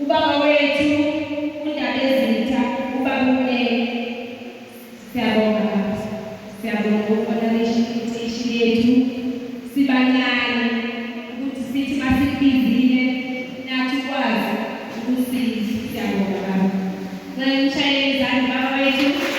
ubaba wethu uNdabezitha ubabule siyabonga ukonanation yethu sibancane ukuthi sithi masibizile nathi kwazi ukusiza siyabonga ngishayele izandla baba wethu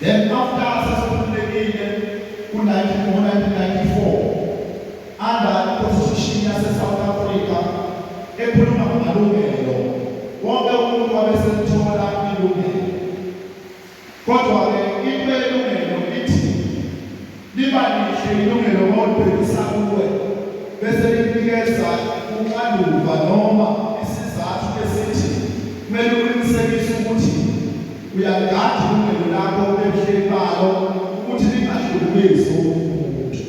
Then after ku-1994 under iposition yase-South Africa ekhuluma ngamalungelo Kodwa-ke into elungelo lithi liba lihle ilungelo mawulibhekisa kuwe bese linikeza uxanduva noma isizathu esithi kumele uqinisekise ukuthi uyagada ilungelo lakho ebuhleni balo ukuthi lingahlukumezi umuntu.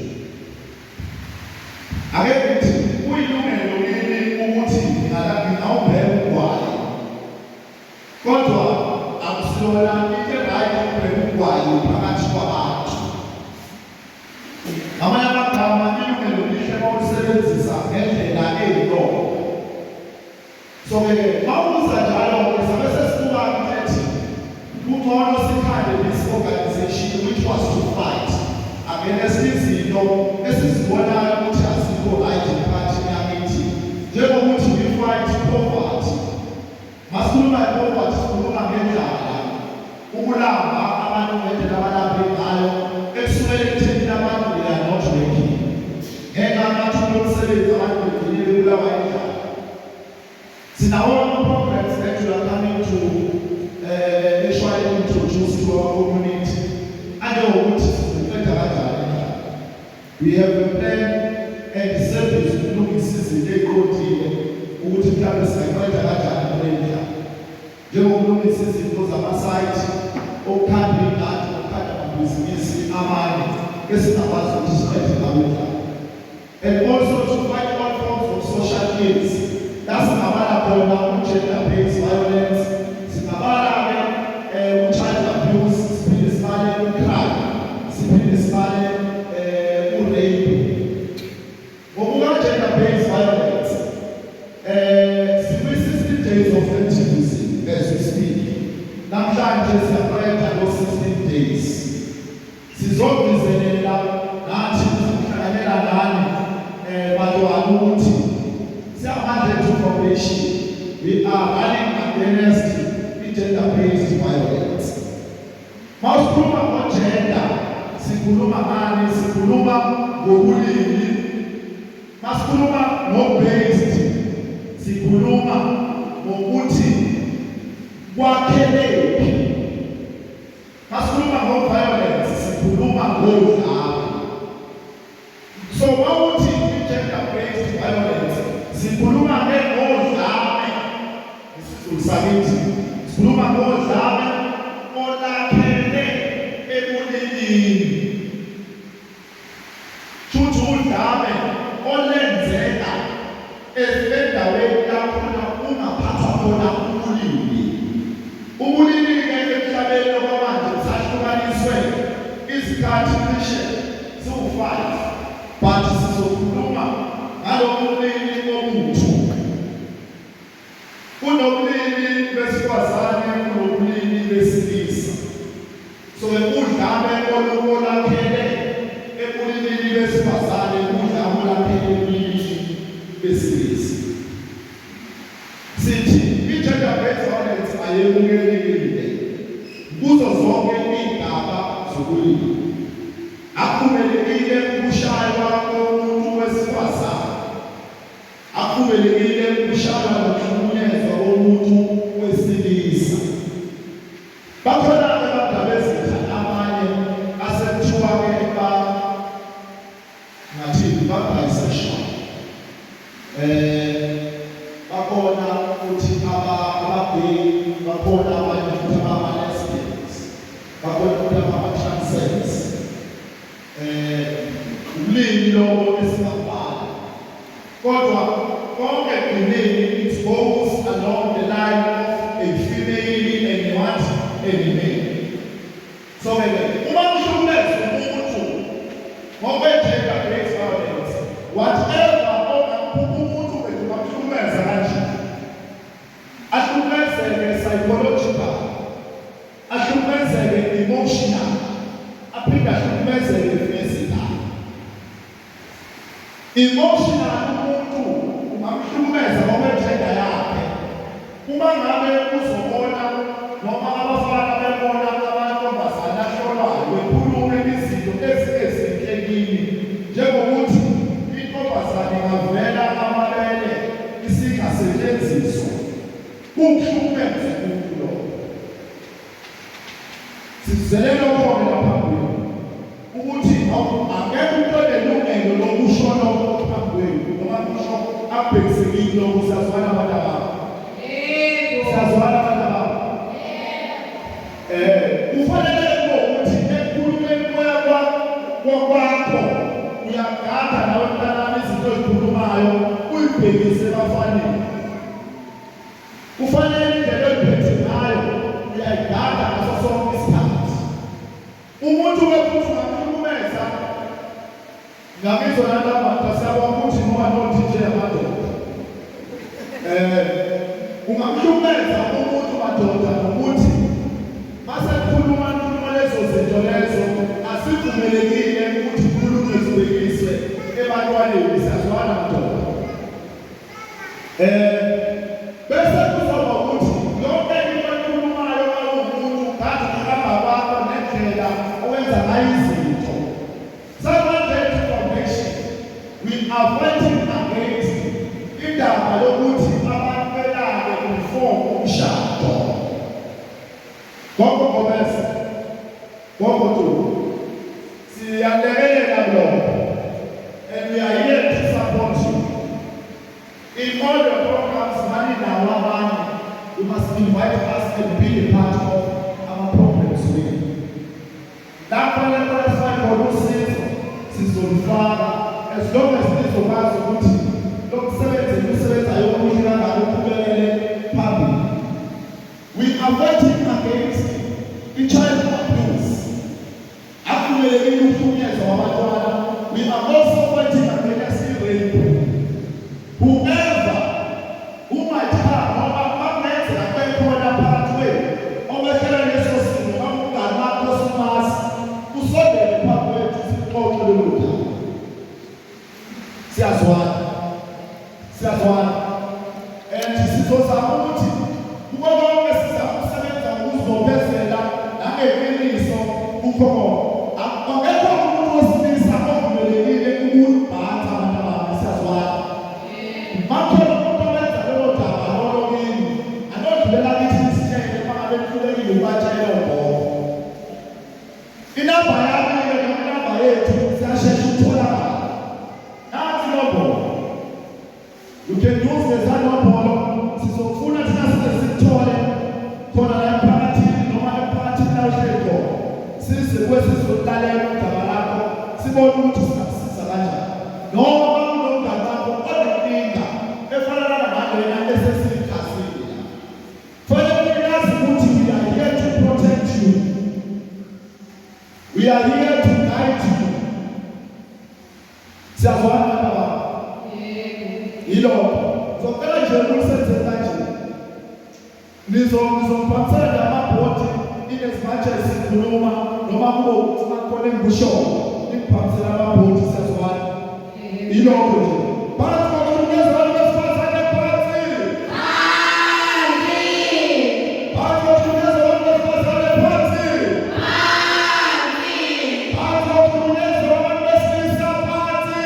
Ake ngithi kuyilungelo lini ukuthi ngingawubheka ugwayi, kodwa akusilona into right ukubheka ugwayi phakathi kwabantu. Ngamanye amagama ilungelo lihle mawulisebenzisa ngendlela eyilona. So-ke mawuza njalo-ke sabe sesibuka ukuthi kungcono sikhande this organization which was to fight against izinto esizibonayo ukuthi azikho right emphakathini yakithi, njengokuthi we fight poverty. Masikhuluma poverty sikhuluma ngendlala, ukulamba abantu ngendlela abalambe ngayo ekusukela ekutheni abantu they are not working. Ngenxa yamathuba omsebenzi abantu begcine bebulawa indlala. Sinawona programs that we are coming to actually introduce to our community. We have a plan and service ukulungisa eqondile ukuthi mhlawumbe singaqeda kanjani kulendlela. Njengokulungisa izinto zama-site, okukhanda ingadi, okukhanda amabhizinisi amanye esingakwazi ukuthi siqede ngawo indlela. And also to fight all forms of social ills. Singabala khona gender-based violence, singabala child abuse, siphinde sibale crime, siphinde sibale rape. Ngokuka gender-based violence, 60 days of activism as we speak. Namhlanje siyaprojekta lo 16 days. Sizobizelela nathi sizohlanganela nani bantwana ukuthi we are running against gender-based violence. Masikhuluma ngogender, sikhuluma ngani? Sikhuluma ngobulili. Masikhuluma ngo-based, sikhuluma ngokuthi kwakhelephi. Masikhuluma ngo-violence, sikhuluma ngodlame. So mawuthi i-gender-based violence, sikhuluma ngodlame sakithi, sikhuluma ngodlame olaphele ebulilini. Futhi udlame olenzeka endaweni lapho ungaphathwa khona ubulili. Ubulili-ke emhlabeni okwamanje busahlukaniswe izikhathi cishe ziwu-5, but sizokhuluma ngalobu bulili bomuntu. Kunobulili besifazane, kunobulili besilisa. So udlame olulaphele ebulilini besifazane, udlame olaphele ebulilini besilisa. Sithi i-gender-based violence ayemukelekile kuzo zonke iy'ngaba zobulili. Akumelekile ukushaywa komuntu wesifazane, akumelekile ukushaywa nokuhlukunyezwa komuntu wesilisa. Bakhona-ke abadabezitha amanye asekuthiwa-ke ba-bisexual. Bakhona futhi aba-gay, bakhona abanye futhi abama-lesbians, bakhona futhi abama-transsex. Ubulili lobo esingabala, kodwa konke ubulili it goes along the line of a female and what a male. So uma kuhlukumeza umuntu ngokwe-gender-based violence, whatever umuntu bekungamhlukumeza kanje, ahlukumezeke psychological, ahlukumezeke emotional, aphinde ahlukumezeke physical. Emotional umuntu ungamhlukumeza ngokwe-gender yakhe. Uma ngabe uzobona noma abafana bebona amantombazane ahlolwayo bekhulume izinto ezinhle kini, njengokuthi intombazane ingavela amabele isingasetshenziswa, kuhlukumeza umuntu lo. sizelelo khona lapha kwenu ukuthi akekho umuntu onelungelo lokushona phambi kwenu noma kusho abhekisekile lokhu siyazwana abantu ababo siyazwana abantu ababo kufanele ukuthi ekhulumeni kwakho uyagada nawe mntanami izinto ezikhulumayo uyibhekise ebafaneni kufanele indlela oyiphethe ngayo uyayigada ngaso sonke isikhathi umuntu wekuthi ungamhlukumeza ngakizwa nalabanta siyabona ukuthi noma nothije amadoda ungamhlukumeza umuntu madoda ngokuthi mase kukhuluma lezo zinto lezo asivumelekile ukuthi ukhulume zibekiswe ebantwaneni siyazwana madoda bese kuzoba ukuthi yonke into ekhulumayo awumuntu ngathi ngihamba bakho nendlela owenza ngayo izinto subject information we are fighting against indaba yokuthi abantu belale before umshado Gogo Gomez, Gogo too. See, I'm the Lord, and we are here to support you. In all your programs, money now, money, you must invite us and be a part of our programs with. That one is why for those things, Sister Father, as long as this of us are good, look, 70, I only have a public. We are fighting against the child abuse. We are also fighting against rape. Whoever who might have or magnets and going for the pathway, or the resources, or mass, who saw the pathway to support the road. See as one. And this is also a motive. Whoever is a who's no best and so who come on. You can use the Zano Polo, so full of since the West is so talent, Tabarako, Simon to Salaja. No one knows that all the things that a father and SSC Cassie. For the leaders, we are here to protect you. We are here to guide you. Savannah, you know, so courage and sense of action. Nizo pansada mapoti in as much as Noma calling Busho in pansada mapoti says one. You know, but for you guys on the first and the party. But for you guys on the first and the party. But for you guys on the Sisa party.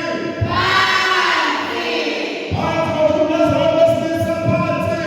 But for you guys on the Sisa party.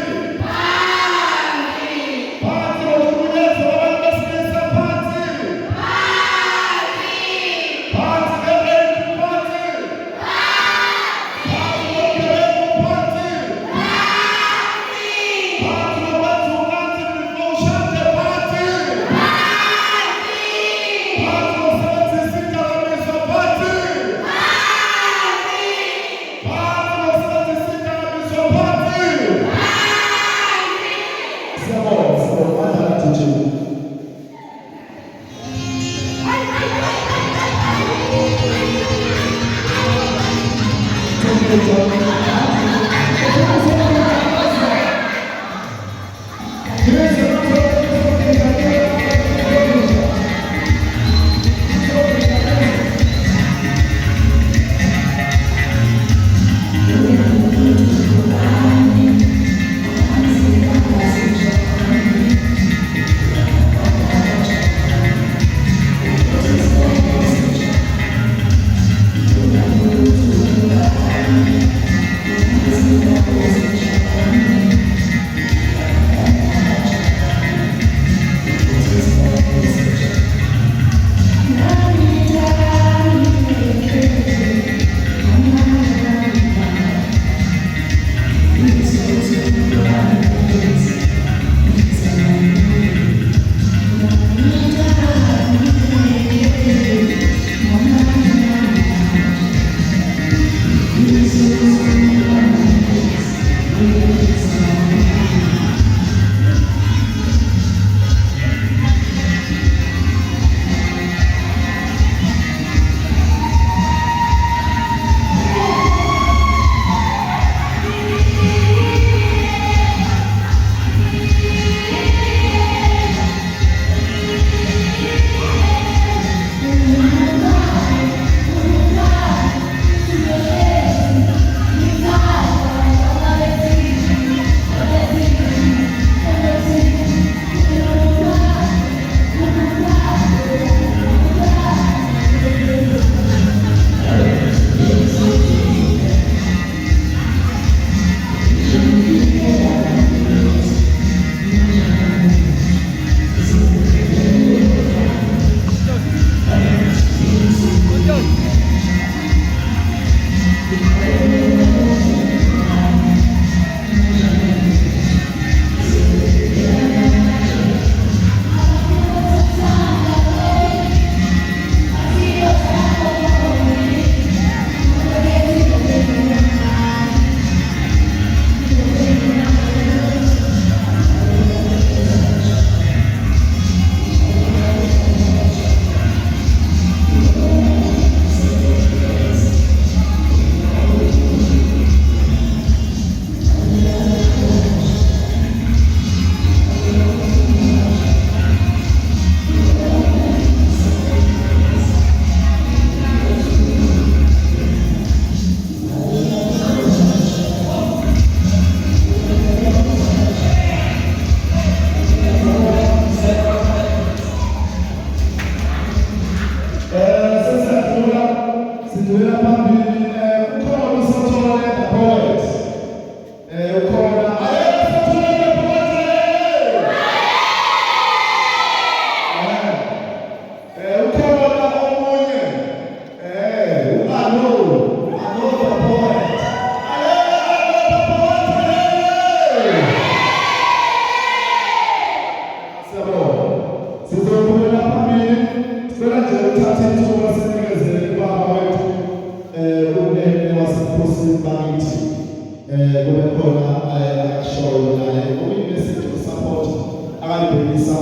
bayabhekisa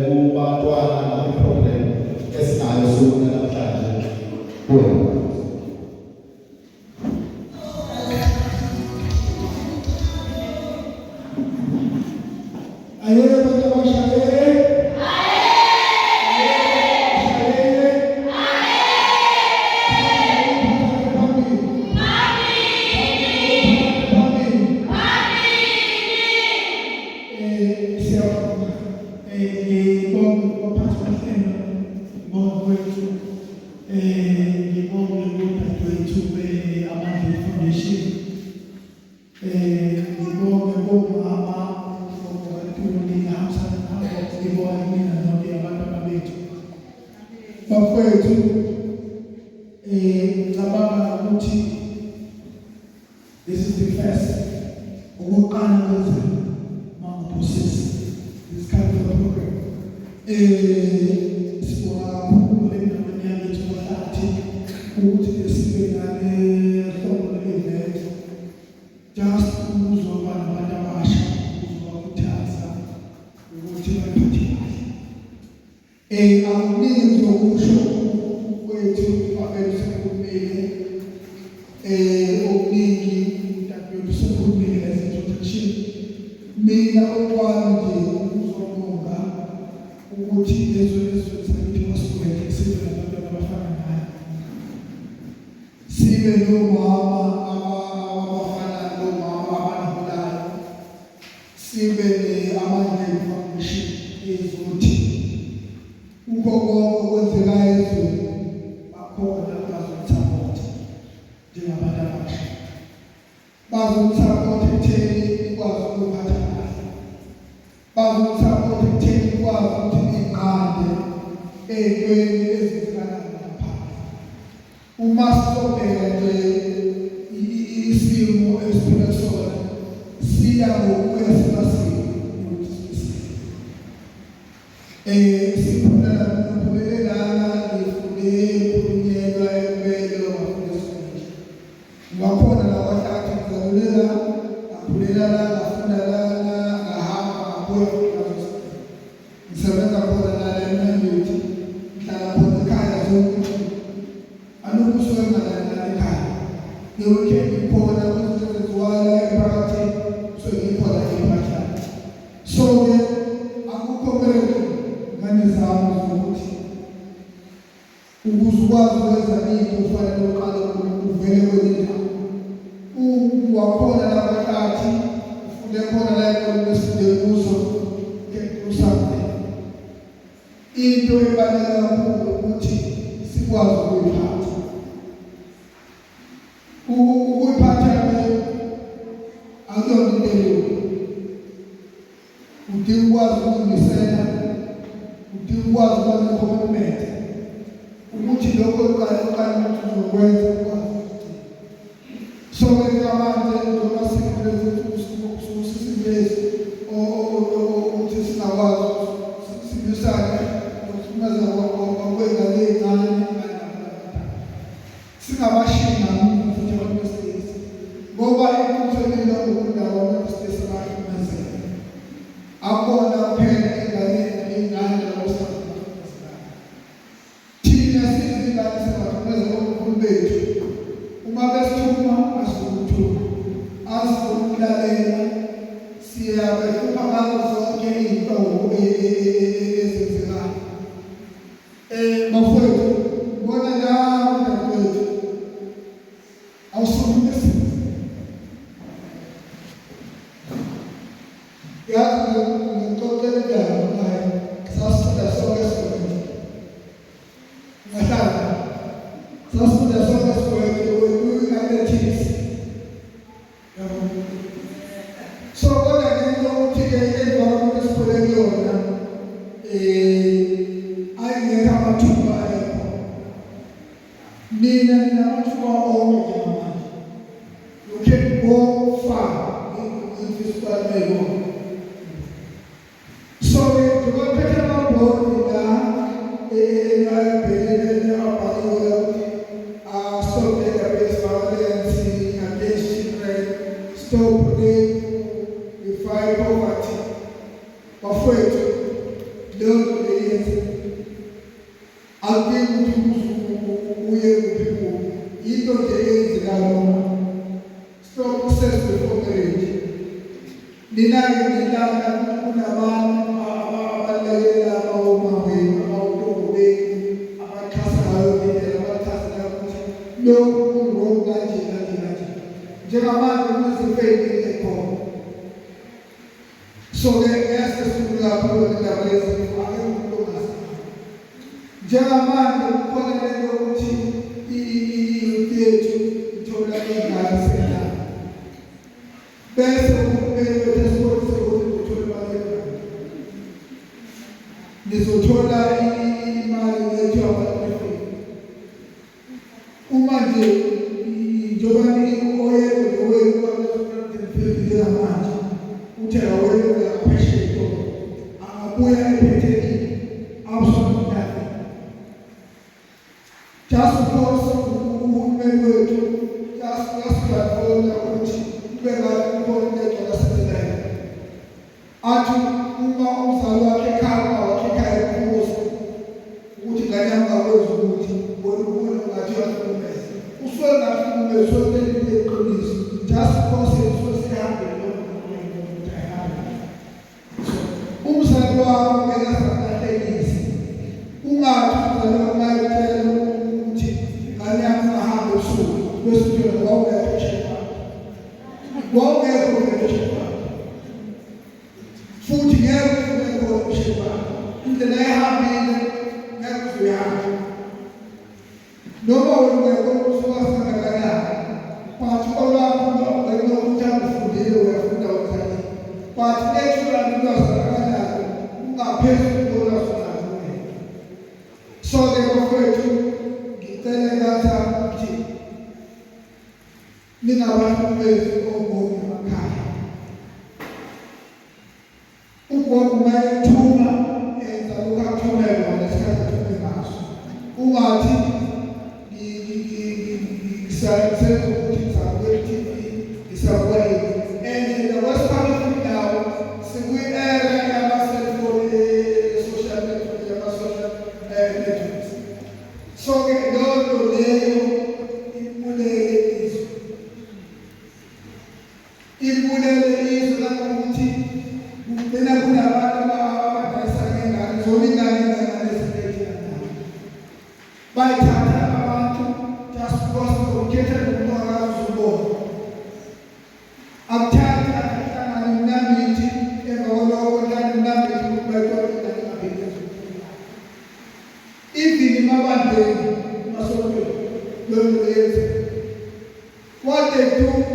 kubantwana naku-program esinayo suku namhlanje kuwena. This is the first this kind of program. Just mina okwami uzobonga ukuthi lezo sakithi masibeke sibe nabantu abafana naye sibe nomama abafana nomama abanholayo sibe amandla foundation ezothi ukho okwenzeka ezweni bakhona bazosupport njengabantu abasha bazosupport ekutheni ikwazi ukuphatha bazosupport ekutheni ikwazi ukuthi iqande ey'ntweni ezifana ngaphandle. Uma sibheka nje isimo esiphila sona siya ngokuya simasiko siphumelela nophumelelana ngifundela ekubele wafundiswa ngakhona labahlati ngizabulala aphulelana ngafundalana ngahamba ngabuya ngisebenza khona nale mnyangothi ngihlala khona ekhaya zonke alokhu usebenza nala ekhaya ngiweekend ngikhona kuzenziwala emphakathini ngikhona emphakathini so-ke akukho kwethu ngane zami zokuthi ukuze ukwazi ukwenza into kufanele uqale uvele kwenye wakhona labahlathi ufunde khona la ekolweni esifunde kuzo usambe into ebaluleke kakhulu ukuthi sikwazi ukuyiphatha ukuyiphatha akuyona into elula udinga ukwazi ukuzimisela udinga ukwazi ukuba ne-commitment ukuthi lokho okanye ukuthi uzokwenza ukwazi so manje njengoba sisibezi ukuthi singakwazi sibusane ukusimaza kwakwengane ey'ncane singabashinga futhi ama-mistakes ngoba ekutholile ngokundawo ama-mistakes abahlukumezeka akona kuphela ey'ngane labosabaphumezekayo thina sizingane singaphumezeka obukhulu bethu uma besithuma asikuthuma asikuhlalela siyabehlupha ngazo zonke iy'nhlobo ezenzekayo bafowethu bona la udadewethu awusukumesi yazi ngixoxela indaba naye sasifunda sonke esikoleni ngahlala sasifunda sonke esikoleni so kodwa ngento ukuthi-ke environment esikhulele yona ayingekho amathuba ayekho mina nginamathuba onke njengamanje you can go far in physical level so-ke njengophethe amabhodi la ayibhelele abhaliwe ukuthi stop gender-based violence against children, stop rape, defy poverty. bafowethu leyo nto leyenza akuyeki ukuthi uye kuphi kubo yinto nje eyenzekayo noma stop sex before marriage ninake nilana kunabantu abalekela abawoma wenu abawutongo benu abaxhasayo indlela abaxhasayo ukuthi lokhu kungoku kanje njengamanje kunezifeyini ekhona so ngeke sikulapho indaba yezifo ake umuntu ongasazi njengamanje kukhona lento ukuthi iyethu ithola ingane selala bese umbheke esikole sekuthola imali nizothola imali lethu abantu uma nje njengoba oyedwa owekwa ngezifundile manje uthe awele aphesheto angabuya ephetheni absolutely just because uhulumeni wethu yasibona ukuthi kubeka ikhona ejalaselayo athi uma umzali wakhe ekhaya kubuza ukuthi ngane angakwazi ukuthi bona ngathi uyahlukumeza usuke ngahlukumeza usuke eqiniso just because ususihambe umzali wakho engasahlekisi ungathi umzali wakho mayetshela ukuthi ngane yami ahambe usuku bese uthole wawungekho futhi ngeke ube khona ushebana indlela ehambile ngeke uzuyahamba noma ungekho usukasana kanjani but olwakho ngenokuthanda ufundile uyafunda uthani but actually ulwazana kanjani ungaphezulu kolwazana wena so ke bafowethu ngicela ngathana ukuthi ningabahlukumezi ogogo emakhaya ugogo mayethuma enza lokhu athumela ngesikhathi athume ngaso ungathi ngisenza ukuthi ngizabuya TV ngisabuya and the worst part of it now sekuyi-era yama-cellphone social networks so ke leyo nto leyo ibulele izwe langokuthi kugcina kunabantu abadayisa ngengane zona ingane ezilekelana bayithatha abantu just because ngokhetha nomuntu akazi ubona akuthathi akahlangane namithi emva kwalokho hlangane namithi ukuthi bayithola ingane engaphelezi even emabandleni emasontweni leyo nto yenza what they do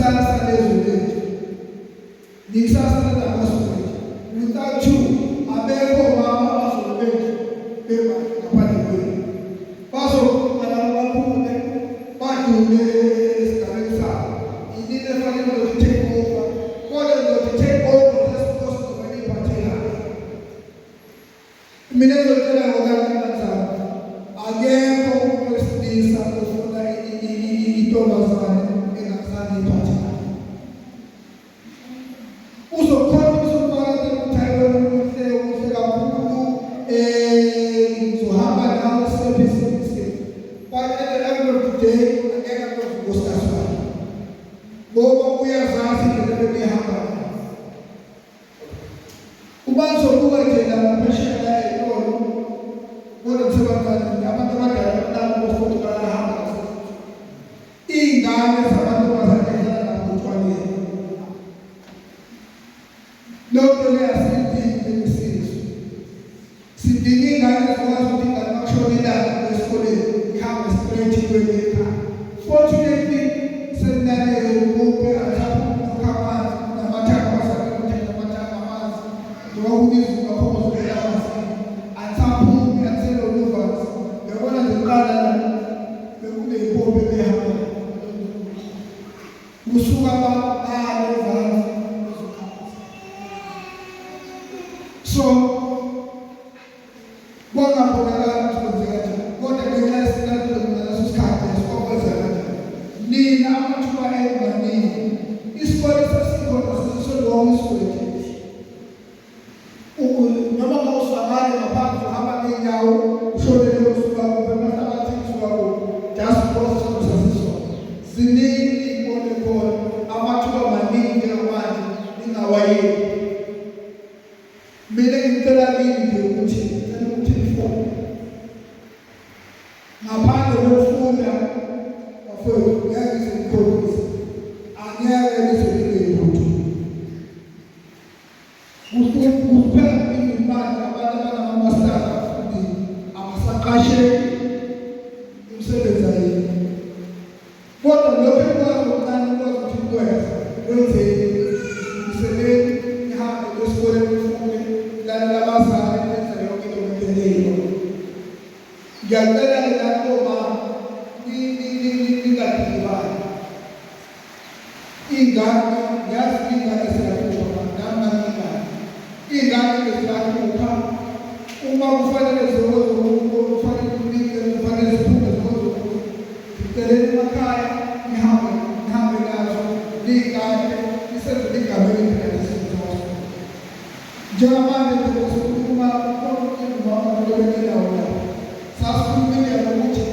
ikusasa lezwe lethu, ikusasa lamasu ethu. Without you, abekho mama abazobethu beba ngaphandle kwenu. Bazokubana baphume badume esigabeni sabo. Yini efanele ukuthi take over. Kodwa ngizothi take over lesiphoso zokuyipathela. Mina ngizocela ngokulandela akekho wesilisa ofuna intombazane engathandi iphathela. Uzokhona ukufaka umthayelo omuhle kakhulu uzohamba nawo sebhizinisi. But at the end of the day angeke akuzokustasa. Ngoba uyazazi into ebehamba. Ubazobuka nje la phesheya eTolo. Kodwa msebenzani abantu abadala nabo futhi bayahamba. Ingane zabantu bazadela lapho utshwaleni. Lokho leyasindile lesizwe. Sidinga ingane zokwazi ukuthi ingane makshonela esikoleni ihambe straight kwekhaya. Fortunately senale ubuphe alapho ukhamani namathanga basaqala ukuthi namathanga amanzi. Ngokubiza kakhulu zokulazi. Ataphu yathelo luvas. Yabona ngiqala bekube ipombe behamba. Kusuka baale vanzi. So, kwangabonakala ukuthi kwenzeka kodwa ngenxa yesikhathi esikhathi nina amathuba emaningi isikole sasikhona sisodwa isikole noma ngawusangane ngaphandle uhamba ngenyawo ushonele usuka kuphi emahlabathi usuka kuphi just because sasisona ziningi iy'kole khona amathuba maningi njengamanje ningawayeli. Mina ngicela kini nje ukuthi ngifone ngaphandle kokufunda bafowethu ngeke ngizikhombise angeke ngizibike lutho kuphela imali abantu abanamasters futhi abasaqasheki umsebenzi ayini kodwa lokho ekwazi ukuncane ukwazi ukuthi ukwenza wenzeni umsebenzi ihambe esikoleni ufunde lalela abazali benza yonke into ngendlela. Ngiyacela lapho mama ningadibani ingane yazi ingane ziyakupha nami ingane eziyakupha uma kufanele kufanele kunike kufanele ziphume ziceleni emakhaya nihambe nazo niy'ngane nisenze ligameni njengamanje sikhuluma umama sasikhulumile ngokuthi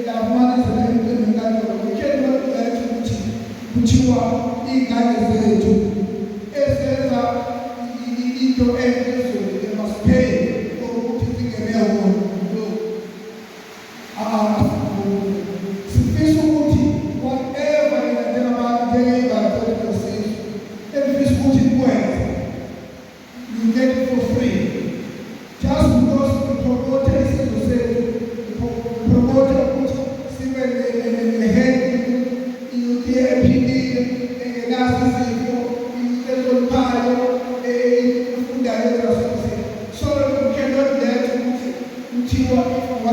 lamane zenenkantolo ikheli bathi ukuthi kuthiwa iy'ngane zethu ezenza into ephezulu emasipheyi ukuthi zingeneyona sifisa ukuthi whatever njengabantu njengey'ngane zethu zesizwe efisa ukuthi nikwenze you get it for free. Just because we promote a promote civil head, you get a PD, a narcissist, you get a pile, a food so you cannot let you what you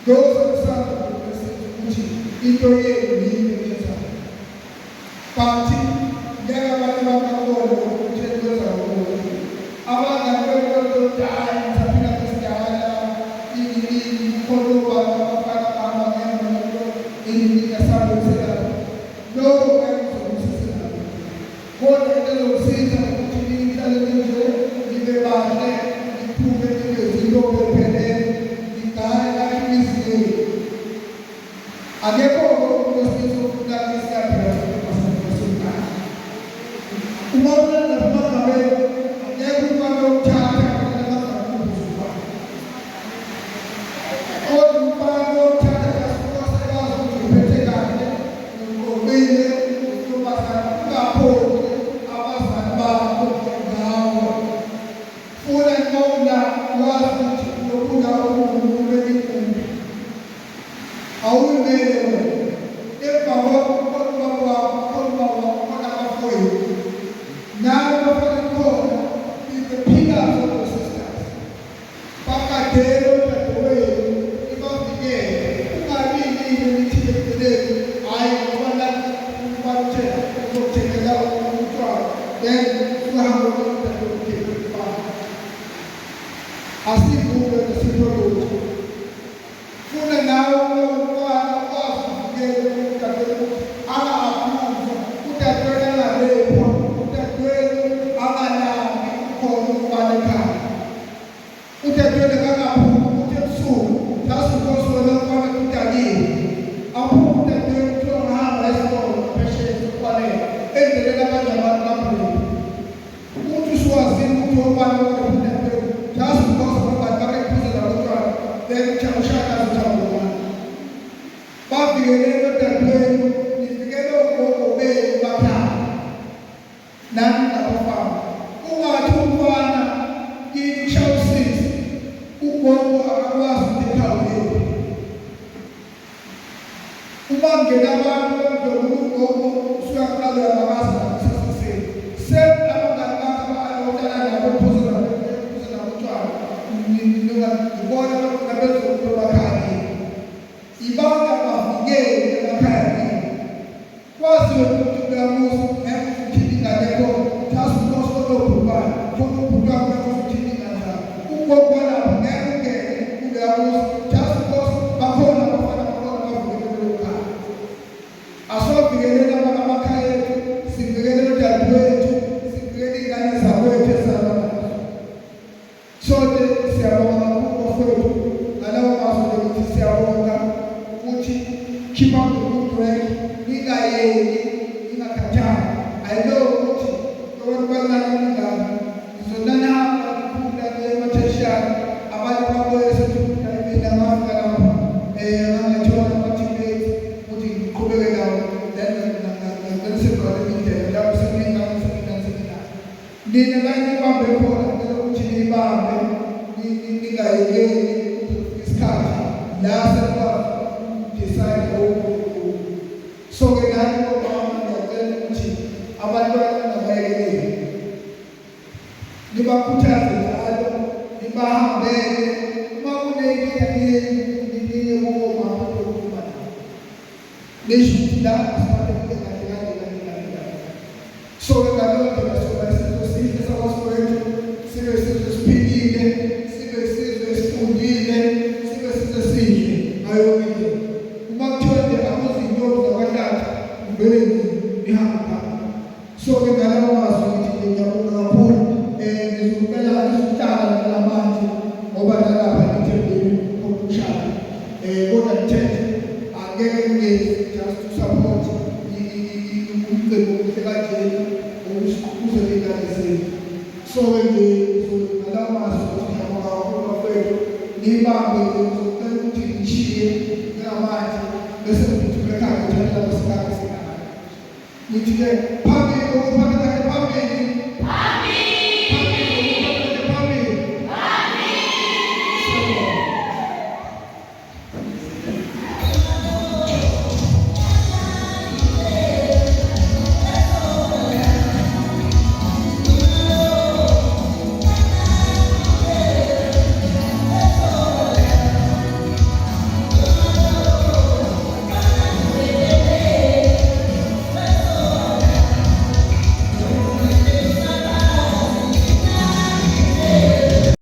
those are some of the messages into a party, there are many of cha ushaka zitaona bafikelelo dadwenu nifikele ugogo benu bakhaya nami ngabafana ungathi umfana yini shawusithi ugogo akakwazi ukuthawula uma ngena abantu bemdlolo ugogo usuyaqala yabakaza sasiseni sebabangani bakho abayothala nabo phuzela utshwala ngibona nabezokulo bakhaya ibanga bavikele emakhaya kwaziwe ukuthi uyamusa ngekuthini ngakho thasi unosolophubana khona ubhutwana ngekuthini ngakho ugogo lapho ngeke uyamusa thasi bakhona abafana bavikele ekhaya asovikele amakhaya ethu sivikele udadewethu sivikele ingane zakwethu ezalwa sote siyabonga kukhofethu ngalawo mazwi ukuthi siyabonga ukuthi keep up the good work ningayeki ningakhathali I know ukuthi abantu bancane ingane izonana ukukhula ematheshana abantu babuye sethula mina ngafika lapho ngangathola ama-teammates ukuthi ngiqhubeke nawo then ngisekhona indlela lapho seningane nina nganibambe khona ngicela ukuthi niyibambe ningayekeli isikhathi la sekwazi ukudecide so-ke nani obama ngiyacela ukuthi abantwana nabayekeli nibakhuthaze njalo nibahambele uma kunenkinga niye kubomama yokukhuluma nabo nisho ukuthi la asibalulekile kahle so-ke ngaleyo ndlela soba isizwe sihle sakwasowethu sibe isizwe siphilile sibe isizwe esifundile sibe isizwe sihle ngayo yonke indlela uma kuthiwa nje akuzinto zakwahlala kumele nihambe phambili so-ke ngalawo mazwi ngithi ngiyabonga kakhulu ngizokucela izihlala nalamanje ngoba nalapha ngithembile ukushaya kodwa ngithethe angeke ngingezi just to support umcimbi omuhle kanjena ukuze ingane zethu so-ke nje ngalawo mazwi ukuthi ngiyabonga kakhulu bafowethu niyibambe ngizocela ukuthi ngishiye ngamanje bese ngithume ekhaya ngithatha isikhathi singaka ngithi-ke phambili okuphakethane phambili phambili okuphakethane phambili